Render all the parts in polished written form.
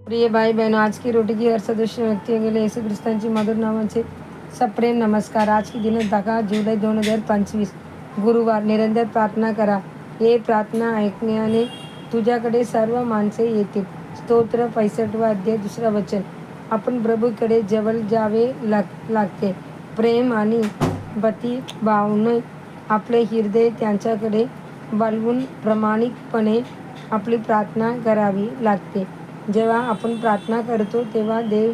प्रिय भाई बहनों, आज की रोटी की हर सदस्य व्यक्ति के लिए यीशु ख्रिस्तांची मधुर नावाचे सप्रेम नमस्कार। आज की दिनांक 10 जुलै 2025 गुरुवार। निरंतर प्रार्थना करा. हे प्रार्थना ऐकण्याने तुझ्याकडे सर्व माणसे येतील. स्तोत्र 65 अध्याय 2 वचन. आपण प्रभूकडे जवळ जावे लागते. प्रेम आणि भक्तिभावाने आपले हृदय त्यांच्याकडे वळवून प्रामाणिकपणे आपली प्रार्थना करावी लागते. जेव्हा आपण प्रार्थना करतो तेव्हा देव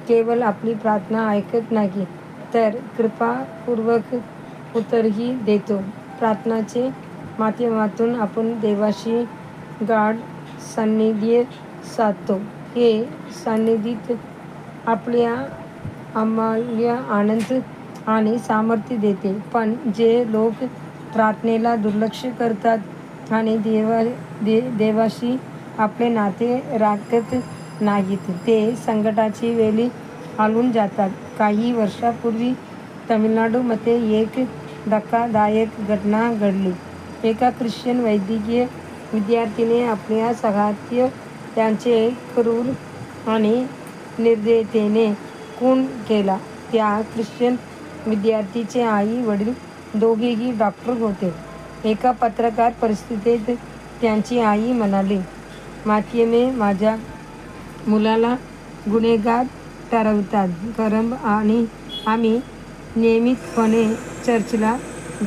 केवळ आपली प्रार्थना ऐकत नाही, तर कृपापूर्वक उत्तरही देतो. प्रार्थनाचे माध्यमातून आपण देवाशी गाढ सान्निध्य साधतो. हे सान्निध्य आम्हाला आनंद आणि सामर्थ्य देते. पण जे लोक प्रार्थनेला दुर्लक्ष करतात आणि देवाशी आपले नाते राखत नाहीत, ते संकटाची वेळी हालून जातात. काही वर्षांपूर्वी तामिळनाडूमध्ये एक धक्कादायक घटना घडली. एका ख्रिश्चन वैद्यकीय विद्यार्थीने आपल्या सहकार्याचे क्रूर आणि निर्दयतेने खून केला. त्या ख्रिश्चन विद्यार्थीचे आई वडील दोघेही डॉक्टर होते. एका पत्रकार परिषदेत त्यांची आई म्हणाली, माध्यमे माझ्या मुलाला गुन्हेगार ठरवतात, कारण आम्ही नियमितपणे चर्चला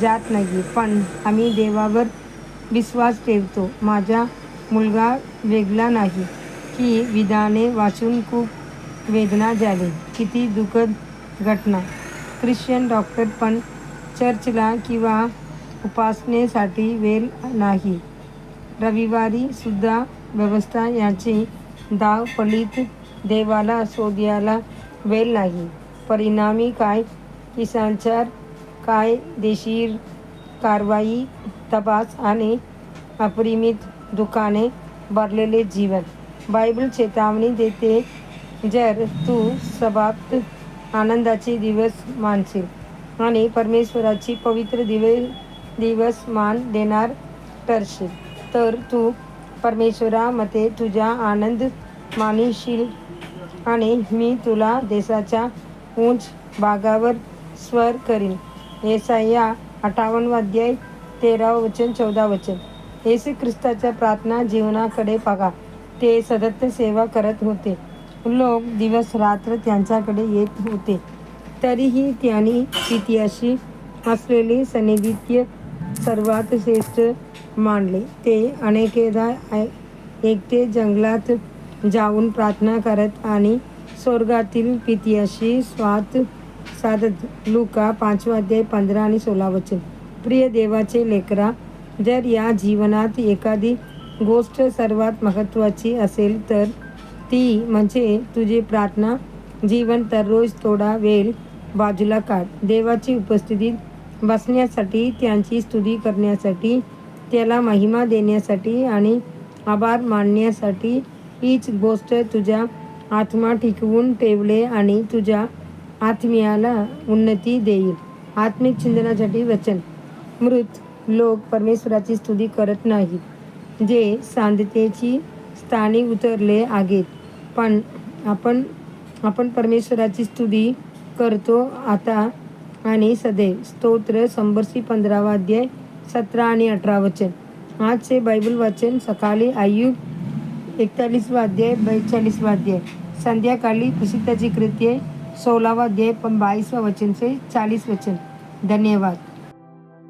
जात नाही, पण आम्ही देवावर विश्वास ठेवतो. माझा मुलगा वेगळा नाही. ही विधाने वाचून खूप वेदना झाली. किती दुःखद घटना. ख्रिश्चन डॉक्टर, पण चर्चला किंवा उपासनेसाठी वेळ नाही. रविवारी सुद्धा व्यवस्था यांची धावपळीत देवाला शोधायला वेळ नाही. परिणामी काय? हिंसाचार, कायदेशीर कारवाई, तपास आणि अपरिमित दुःखाने भरलेले जीवन. बायबल चेतावणी देते, जर तू सबात आनंदाचे दिवस मानशील आणि परमेश्वराची पवित्र दिवस मान देणार ठरशील, तर तू परमेश्वरामध्ये तुझा आनंद मानशील आणि मी तुला देशाच्या उंच भागावर स्वर करीन. येसाया 58 अध्याय 13 वचन 14 वचन. येशू ख्रिस्ताच्या प्रार्थना जीवनाकडे बघा. ते सतत सेवा करत होते. लोक दिवस रात्र त्यांच्याकडे येत होते, तरीही त्यांनी पित्याशी असलेले सान्निध्य सर्वात श्रेष्ठ मानले. ते अनेकदा एकटे जंगलात जाऊन प्रार्थना करत आणि स्वर्गातील पित्याशी संवाद साधत. लूका 5 अध्याय 15 आणि 16 वचन. प्रिय देवाचे लेकरा, जर या जीवनात एखादी गोष्ट सर्वात महत्त्वाची असेल तर ती म्हणजे तुझे प्रार्थना जीवन. दररोज थोडा वेळ बाजूला काढ. देवाची उपस्थितीत बसण्यासाठी, त्याची स्तुती करण्यासाठी, त्याला महिमा देण्यासाठी आणि आभार मानण्यासाठी. हीच गोष्ट तुझा आत्मा टिकवून ठेवेल आणि तुझ्या आत्म्याला उन्नती देईल. आत्मिक चिंतनासाठी वचन. मृत लोक परमेश्वराची स्तुती करत नाहीत, जे शांततेची स्थानी उतरले आहेत. पण आपण परमेश्वराची स्तुती करतो आता आणि सदैव. स्तोत्र 115 अध्याय 17 आणि 18 वचन. आजचे बायबल वाचन सकाळी अय्यूब 41 अध्याय 42 अध्याय. संध्याकाळी प्रसिद्धीची कृत्ये 16 अध्याय 22 वचन से 40 वचन. धन्यवाद.